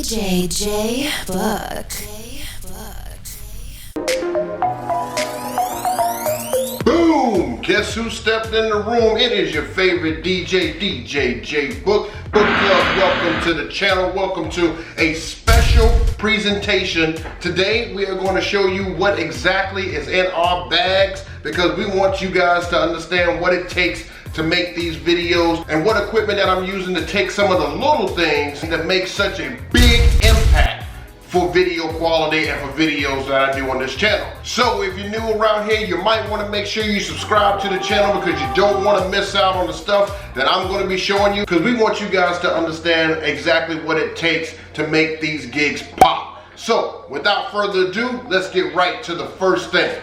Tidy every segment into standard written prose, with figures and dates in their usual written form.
DJ J Book. Boom! Guess who stepped in the room? It is your favorite DJ, DJ J Book. Book Club, welcome to the channel. Welcome to a special presentation. Today we are going to show you what exactly is in our bags because we want you guys to understand what it takes to make these videos and what equipment that I'm using to take some of the little things that make such a big impact for video quality and for videos that I do on this channel. So if you're new around here, you might want to make sure you subscribe to the channel because you don't want to miss out on the stuff that I'm going to be showing you, because we want you guys to understand exactly what it takes to make these gigs pop. So without further ado, let's get right to the first thing.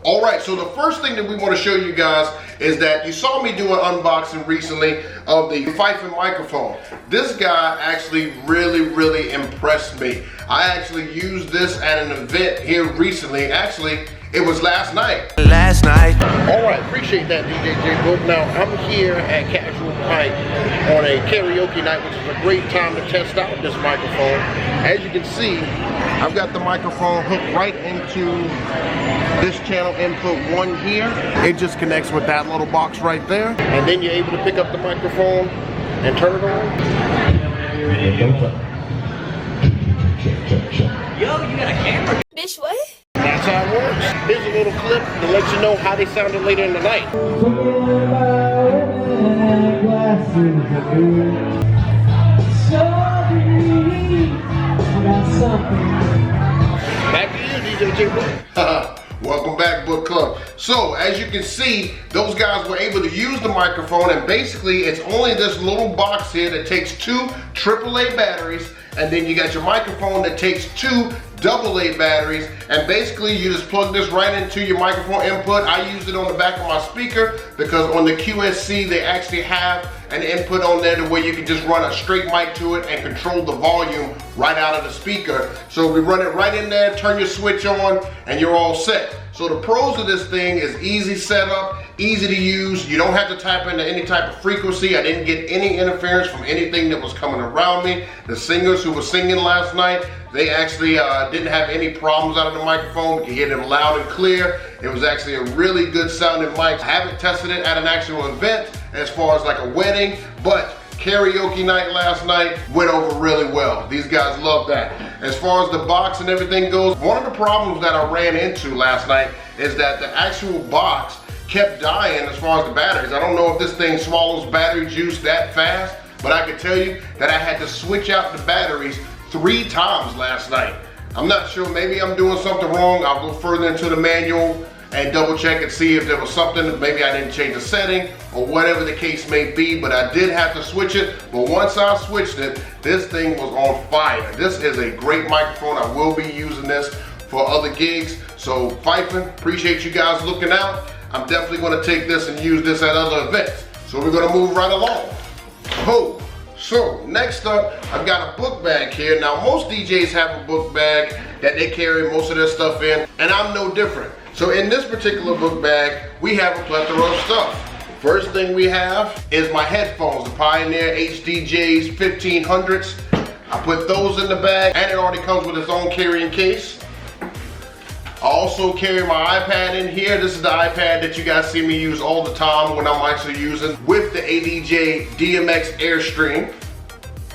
All right, so the first thing that we want to show you guys is that you saw me do an unboxing recently of the Facade microphone. This guy actually really impressed me. I actually used this at an event here recently. Actually, it was last night. All right, appreciate that, DJ J Book. Now, I'm here at Casual Pipe on a karaoke night, which is a great time to test out this microphone. As you can see, I've got the microphone hooked right into this channel input 1 here. It just connects with that little box right there. And then you're able to pick up the microphone and turn it on. Yo, you got a camera? Bitch, what? That's how it works. Here's a little clip to let you know how they sounded later in the night. Back to you, DJ J Book. Welcome back, Book Club. So, as you can see, those guys were able to use the microphone, and basically it's only this little box here that takes 2 AAA batteries, and then you got your microphone that takes 2 AA batteries, and basically you just plug this right into your microphone input. I use it on the back of my speaker because on the QSC they actually have an input on there to where you can just run a straight mic to it and control the volume right out of the speaker. So we run it right in there, turn your switch on, and you're all set. So the pros of this thing is easy setup, easy to use. You don't have to type into any type of frequency. I didn't get any interference from anything that was coming around me. The singers who were singing last night, they actually didn't have any problems out of the microphone. You can hear them loud and clear. It was actually a really good sounding mic. I haven't tested it at an actual event as far as like a wedding, but karaoke night last night went over really well. These guys love that. As far as the box and everything goes, one of the problems that I ran into last night is that the actual box kept dying as far as the batteries. I don't know if this thing swallows battery juice that fast, but I can tell you that I had to switch out the batteries 3 times last night. I'm not sure, maybe I'm doing something wrong. I'll go further into the manual and double check and see if there was something, maybe I didn't change the setting or whatever the case may be, but I did have to switch it. But once I switched it, this thing was on fire. This is a great microphone. I will be using this for other gigs. So Fifin, appreciate you guys looking out. I'm definitely gonna take this and use this at other events. So we're gonna move right along. Cool. So next up, I've got a book bag here. Now most DJs have a book bag that they carry most of their stuff in, and I'm no different. So in this particular book bag, we have a plethora of stuff. First thing we have is my headphones, the Pioneer HDJs 1500s. I put those in the bag, and it already comes with its own carrying case. I also carry my iPad in here. This is the iPad that you guys see me use all the time when I'm actually using with the ADJ DMX Airstream.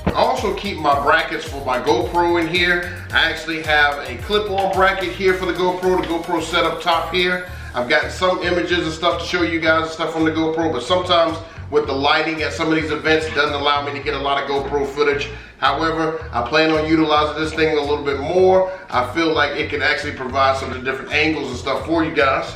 I also keep my brackets for my GoPro in here. I actually have a clip-on bracket here for the GoPro set up top here. I've got some images and stuff to show you guys and stuff on the GoPro, but sometimes with the lighting at some of these events, it doesn't allow me to get a lot of GoPro footage. However, I plan on utilizing this thing a little bit more. I feel like it can actually provide some of the different angles and stuff for you guys.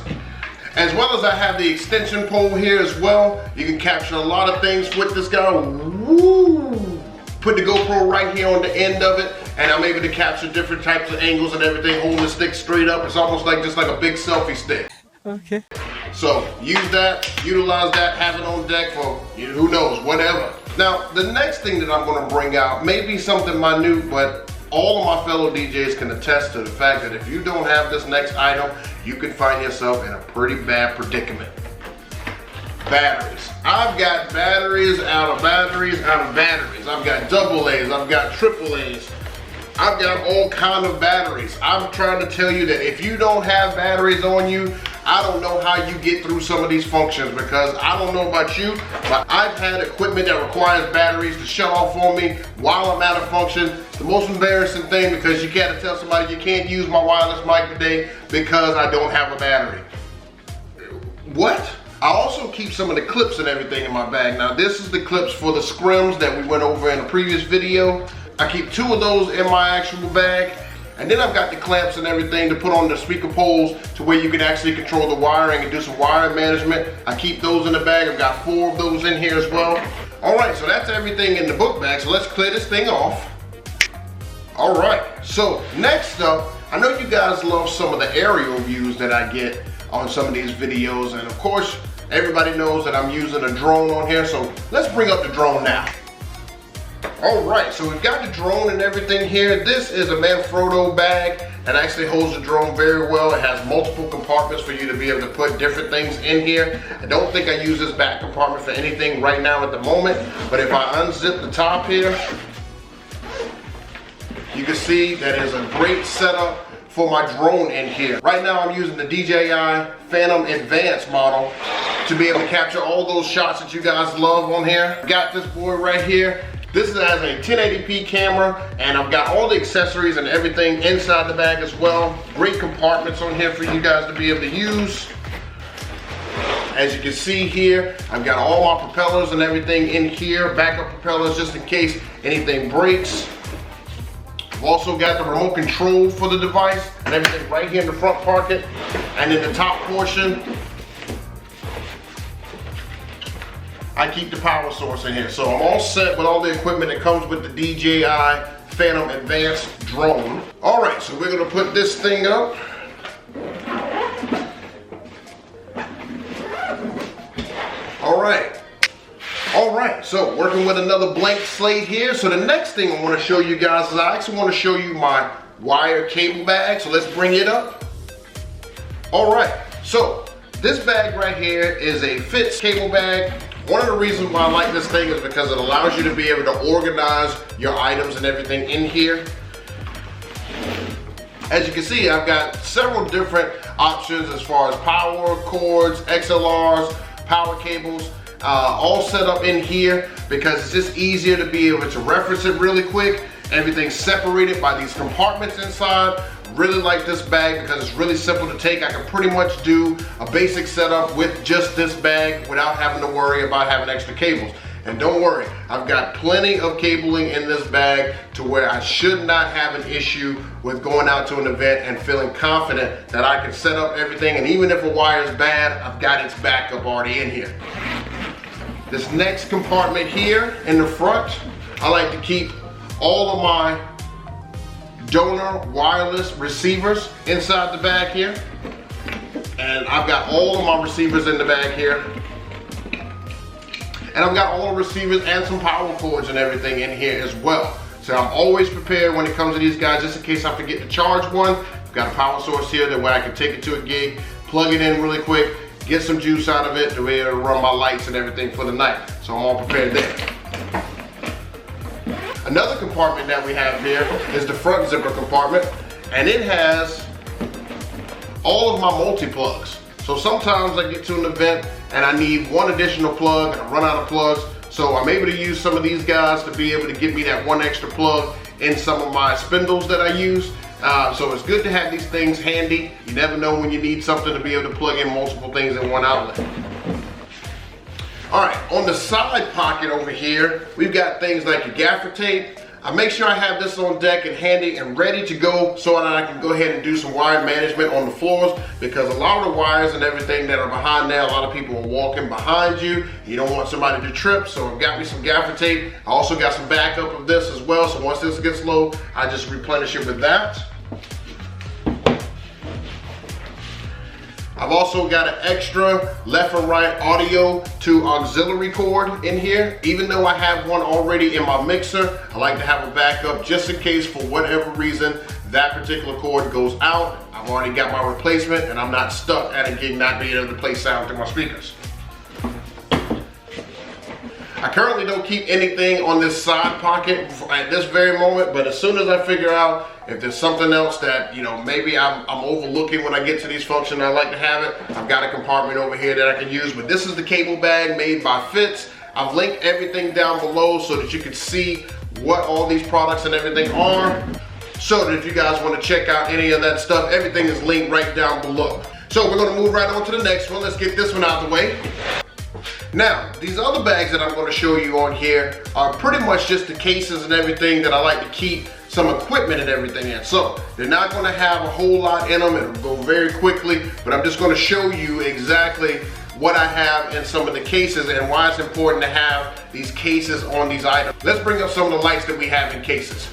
As well as I have the extension pole here as well. You can capture a lot of things with this guy. Woo! Put the GoPro right here on the end of it, and I'm able to capture different types of angles and everything, holding the stick straight up. It's almost like just like a big selfie stick. Okay. So use that, utilize that, have it on deck for, who knows, whatever. Now, the next thing that I'm gonna bring out may be something minute, but all of my fellow DJs can attest to the fact that if you don't have this next item, you can find yourself in a pretty bad predicament. Batteries. I've got batteries out of batteries out of batteries. I've got double A's, I've got triple A's. I've got all kind of batteries. I'm trying to tell you that if you don't have batteries on you, I don't know how you get through some of these functions, because I don't know about you, but I've had equipment that requires batteries to shut off on me while I'm out of function. It's the most embarrassing thing, because you gotta tell somebody you can't use my wireless mic today because I don't have a battery. What? I also keep some of the clips and everything in my bag. Now this is the clips for the scrims that we went over in a previous video. I keep 2 of those in my actual bag. And then I've got the clamps and everything to put on the speaker poles to where you can actually control the wiring and do some wiring management. I keep those in the bag. I've got 4 of those in here as well. All right, so that's everything in the book bag. So let's clear this thing off. All right, so next up, I know you guys love some of the aerial views that I get on some of these videos. And of course, everybody knows that I'm using a drone on here. So let's bring up the drone now. All right, so we've got the drone and everything here. This is a Manfrotto bag that actually holds the drone very well. It has multiple compartments for you to be able to put different things in here. I don't think I use this back compartment for anything right now at the moment, but if I unzip the top here, you can see that is a great setup for my drone in here. Right now I'm using the DJI Phantom Advanced model to be able to capture all those shots that you guys love on here. Got this boy right here. This has a 1080p camera, and I've got all the accessories and everything inside the bag as well. Great compartments on here for you guys to be able to use. As you can see here, I've got all my propellers and everything in here, backup propellers just in case anything breaks. I've also got the remote control for the device and everything right here in the front pocket. And in the top portion, I keep the power source in here. So I'm all set with all the equipment that comes with the DJI Phantom Advanced drone. All right, so we're gonna put this thing up. All right, so working with another blank slate here. So the next thing I wanna show you guys is I actually wanna show you my wire cable bag. So let's bring it up. All right, so this bag right here is a Fitz cable bag. One of the reasons why I like this thing is because it allows you to be able to organize your items and everything in here. As you can see, I've got several different options as far as power cords, XLRs, power cables, all set up in here because it's just easier to be able to reference it really quick. Everything's separated by these compartments inside. Really like this bag because it's really simple to take. I can pretty much do a basic setup with just this bag without having to worry about having extra cables. And don't worry, I've got plenty of cabling in this bag to where I should not have an issue with going out to an event and feeling confident that I can set up everything. And even if a wire is bad, I've got its backup already in here. This next compartment here in the front, I like to keep all of my donor wireless receivers inside the bag here. And I've got all of my receivers in the bag here. And I've got all the receivers and some power cords and everything in here as well. So I'm always prepared when it comes to these guys, just in case I forget to charge one. I've got a power source here that way I can take it to a gig, plug it in really quick, get some juice out of it to be able to run my lights and everything for the night. So I'm all prepared there. Another compartment that we have here is the front zipper compartment, and it has all of my multi-plugs. So sometimes I get to an event and I need one additional plug and I run out of plugs. So I'm able to use some of these guys to be able to give me that one extra plug in some of my spindles that I use. So it's good to have these things handy. You never know when you need something to be able to plug in multiple things in one outlet. All right, on the side pocket over here, we've got things like your gaffer tape. I make sure I have this on deck and handy and ready to go so that I can go ahead and do some wire management on the floors, because a lot of the wires and everything that are behind there, a lot of people are walking behind you. You don't want somebody to trip, so I've got me some gaffer tape. I also got some backup of this as well, so once this gets low, I just replenish it with that. I've also got an extra left and right audio to auxiliary cord in here. Even though I have one already in my mixer, I like to have a backup just in case for whatever reason that particular cord goes out. I've already got my replacement and I'm not stuck at a gig not being able to play sound through my speakers. I currently don't keep anything on this side pocket at this very moment, but as soon as I figure out if there's something else that, you know, maybe I'm overlooking when I get to these functions, I like to have it, I've got a compartment over here that I can use. But this is the cable bag made by Fitz. I've linked everything down below so that you can see what all these products and everything are. So that if you guys want to check out any of that stuff, everything is linked right down below. So we're going to move right on to the next one. Let's get this one out of the way. Now, these other bags that I'm going to show you on here are pretty much just the cases and everything that I like to keep some equipment and everything in. So they're not going to have a whole lot in them. It'll go very quickly, but I'm just going to show you exactly what I have in some of the cases and why it's important to have these cases on these items. Let's bring up some of the lights that we have in cases.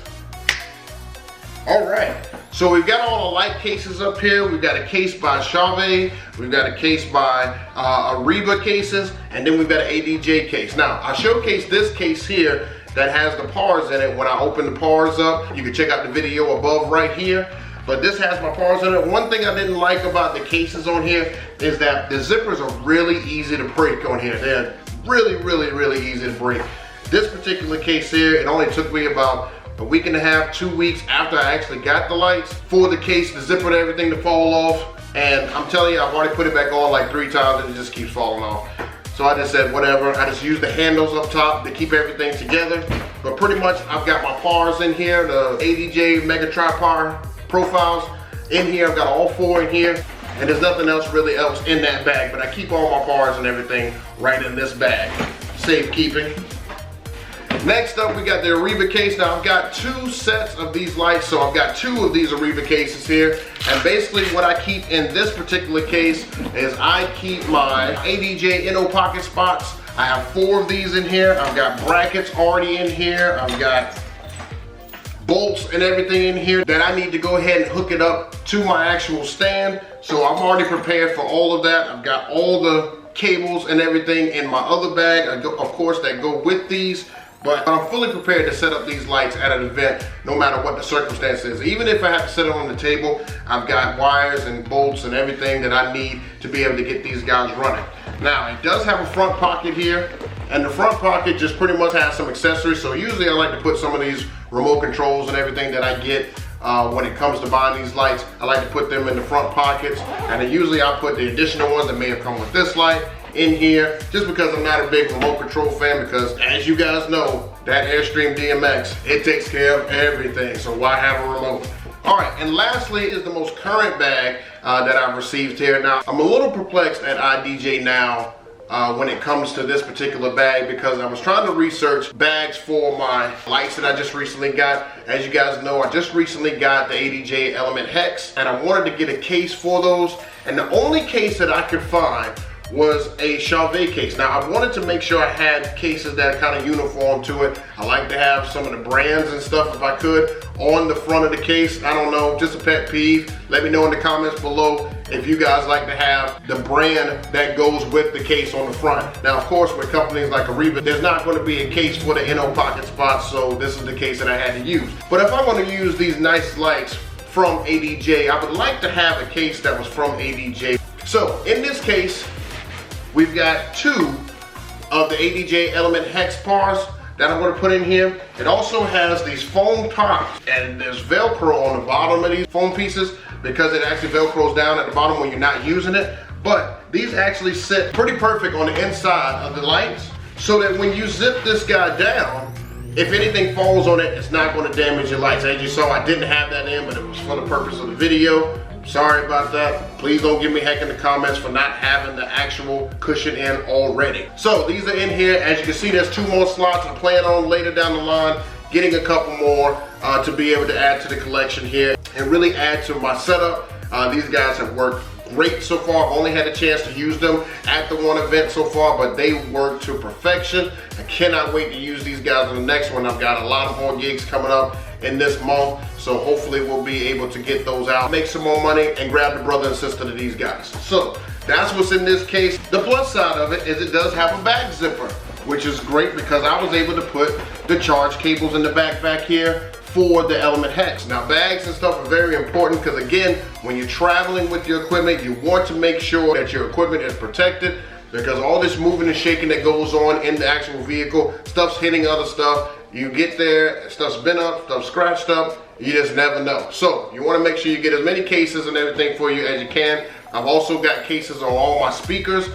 All right, so we've got all the light cases up here. We've got a case by Chauvet, we've got a case by Ariba cases, and then we've got an ADJ case. Now, I showcase this case here that has the PARs in it. When I open the PARs up, you can check out the video above right here. But this has my PARs in it. One thing I didn't like about the cases on here is that the zippers are really easy to break on here. They're really easy to break. This particular case here, it only took me about a week and a half, 2 weeks after I actually got the lights for the case, the zipper and everything to fall off. And I'm telling you, I've already put it back on like 3 times and it just keeps falling off. So I just said, whatever. I just use the handles up top to keep everything together. But pretty much, I've got my PARs in here, the ADJ Mega Tri-Par profiles in here. I've got all 4 in here. And there's nothing else really else in that bag. But I keep all my PARs and everything right in this bag. Safe keeping. Next up, we got the Ariba case. Now, I've got 2 sets of these lights, so I've got 2 of these Ariba cases here. And basically, what I keep in this particular case is I keep my ADJ N.O pocket spots. I have 4 of these in here. I've got brackets already in here. I've got bolts and everything in here that I need to go ahead and hook it up to my actual stand. So I'm already prepared for all of that. I've got all the cables and everything in my other bag, of course, that go with these. But I'm fully prepared to set up these lights at an event, no matter what the circumstance is. Even if I have to set it on the table, I've got wires and bolts and everything that I need to be able to get these guys running. Now, it does have a front pocket here, and the front pocket just pretty much has some accessories. So usually I like to put some of these remote controls and everything that I get when it comes to buying these lights. I like to put them in the front pockets, and then usually I'll put the additional ones that may have come with this light in here, just because I'm not a big remote control fan, because as you guys know, that Airstream DMX, it takes care of everything, so why have a remote? All right, and lastly is the most current bag that I've received here. Now, I'm a little perplexed at IDJ now when it comes to this particular bag, because I was trying to research bags for my lights that I just recently got. As you guys know, I just recently got the ADJ Element Hex, and I wanted to get a case for those, and the only case that I could find was a Chauvet case. Now, I wanted to make sure I had cases that are kind of uniform to it. I like to have some of the brands and stuff, if I could, on the front of the case. I don't know, just a pet peeve. Let me know in the comments below if you guys like to have the brand that goes with the case on the front. Now, of course, with companies like Ariba, there's not going to be a case for the N.O pocket spots, so this is the case that I had to use. But if I want to use these nice lights from ADJ, I would like to have a case that was from ADJ. So, in this case, we've got 2 of the ADJ Element Hex PARs that I'm going to put in here. It also has these foam tops, and there's Velcro on the bottom of these foam pieces because it actually Velcros down at the bottom when you're not using it. But these actually sit pretty perfect on the inside of the lights, so that when you zip this guy down, if anything falls on it, it's not going to damage your lights. As you saw, I didn't have that in, but it was for the purpose of the video. Sorry about that. Please don't give me heck in the comments for not having the actual cushion in already. So these are in here. As you can see, there's 2 more slots. I plan on later down the line getting a couple more to be able to add to the collection here and really add to my setup. These guys have worked great so far. I've only had a chance to use them at the one event so far, but they work to perfection. I cannot wait to use these guys on the next one. I've got a lot of more gigs coming up in this month, so hopefully we'll be able to get those out, make some more money, and grab the brother and sister to these guys. So that's what's in this case. The plus side of it is it does have a bag zipper, which is great because I was able to put the charge cables in the back here for the Element Hex. Now, bags and stuff are very important because, again, when you're traveling with your equipment, you want to make sure that your equipment is protected. because all this moving and shaking that goes on in the actual vehicle, stuff's hitting other stuff. You get there, stuff's bent up, stuff's scratched up, you just never know. So you want to make sure you get as many cases and everything for you as you can. I've also got cases on all my speakers.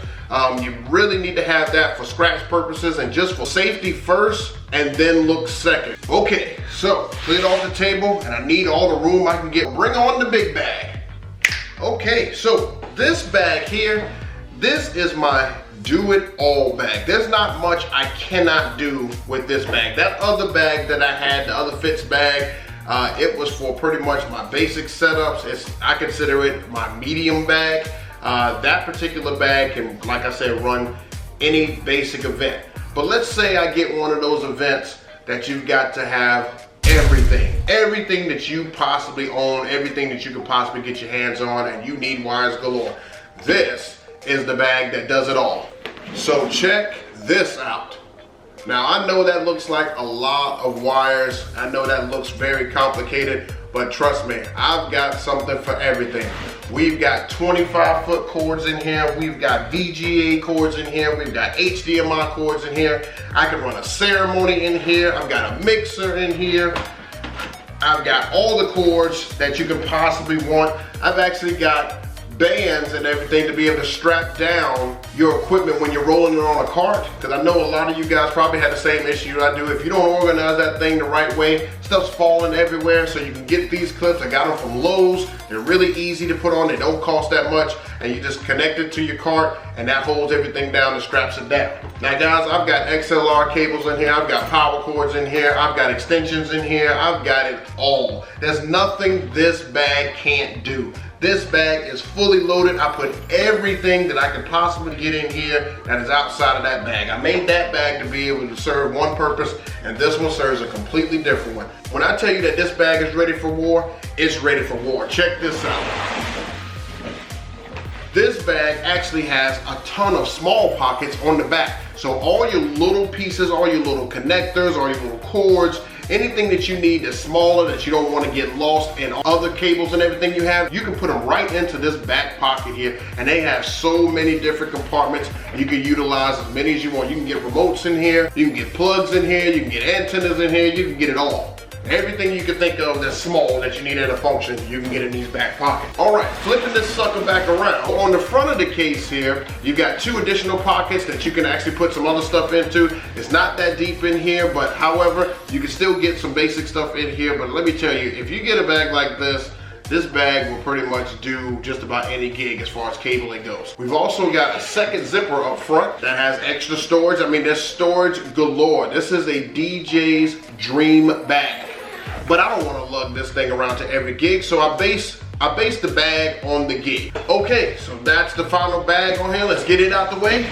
You really need to have that for scratch purposes and just for safety first, and then look second. Okay, so clear it off the table, and I need all the room I can get. Bring on the big bag. Okay, so this bag here, this is my do-it-all bag. There's not much I cannot do with this bag. That other bag that I had, the other Fits bag, it was for pretty much my basic setups. I consider it my medium bag. That particular bag can, like I said, run any basic event. But let's say I get one of those events that you've got to have everything that you possibly own, everything that you can possibly get your hands on, and you need wires galore. This is the bag that does it all. So check this out. Now I know that looks like a lot of wires. I know that looks very complicated, but trust me, I've got something for everything. We've got 25-foot cords in here. We've got VGA cords in here. We've got HDMI cords in here. I can run a ceremony in here. I've got a mixer in here. I've got all the cords that you can possibly want. I've actually got bands and everything to be able to strap down your equipment when you're rolling it on a cart, because I know a lot of you guys probably have the same issue I do. If you don't organize that thing the right way, stuff's falling everywhere. So you can get these clips. I got them from Lowe's. They're really easy to put on. They don't cost that much, and you just connect it to your cart, and that holds everything down and straps it down. Now guys, I've got XLR cables in here. I've got power cords in here. I've got extensions in here. I've got it all. There's nothing this bag can't do. This bag is fully loaded. I put everything that I can possibly get in here that is outside of that bag. I made that bag to be able to serve one purpose, and this one serves a completely different one. When I tell you that this bag is ready for war, it's ready for war. Check this out. This bag actually has a ton of small pockets on the back. So all your little pieces, all your little connectors, all your little cords, anything that you need that's smaller, that you don't want to get lost in other cables and everything you have, you can put them right into this back pocket here, and they have so many different compartments. You can utilize as many as you want. You can get remotes in here, you can get plugs in here, you can get antennas in here, you can get it all. Everything you can think of that's small that you need at a function, you can get in these back pockets. All right, flipping this sucker back around. On the front of the case here, you got 2 additional pockets that you can actually put some other stuff into. It's not that deep in here, but however, you can still get some basic stuff in here. But let me tell you, if you get a bag like this bag will pretty much do just about any gig as far as cabling goes. We've also got a second zipper up front that has extra storage. I mean, there's storage galore. This is a DJ's dream bag. But I don't want to lug this thing around to every gig, so I base the bag on the gig. Okay, so that's the final bag on here. Let's get it out the way.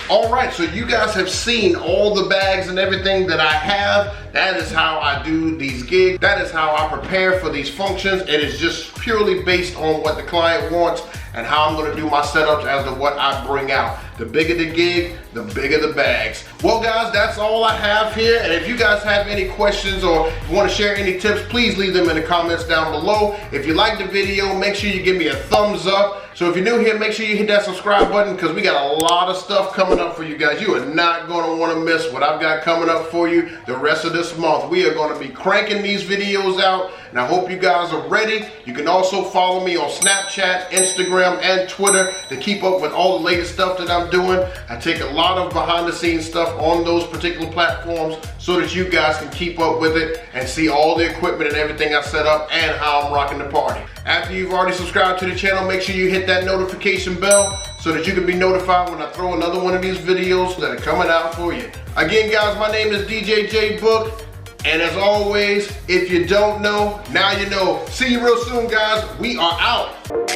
All right, so you guys have seen all the bags and everything that I have. That is how I do these gigs. That is how I prepare for these functions. It is just purely based on what the client wants and how I'm gonna do my setups as to what I bring out. The bigger the gig, the bigger the bags. Well guys, that's all I have here. And if you guys have any questions or want to share any tips, please leave them in the comments down below. If you like the video, make sure you give me a thumbs up. So if you're new here, make sure you hit that subscribe button, because we got a lot of stuff coming up for you guys. You are not gonna wanna miss what I've got coming up for you the rest of this month. We are gonna be cranking these videos out, and I hope you guys are ready. You can also follow me on Snapchat, Instagram, and Twitter to keep up with all the latest stuff that I'm doing. I take a lot of behind the scenes stuff on those particular platforms so that you guys can keep up with it and see all the equipment and everything I set up and how I'm rocking the party. After you've already subscribed to the channel, make sure you hit that notification bell so that you can be notified when I throw another one of these videos that are coming out for you. Again guys, my name is DJ J Book, and as always, if you don't know, now you know. See you real soon guys, we are out.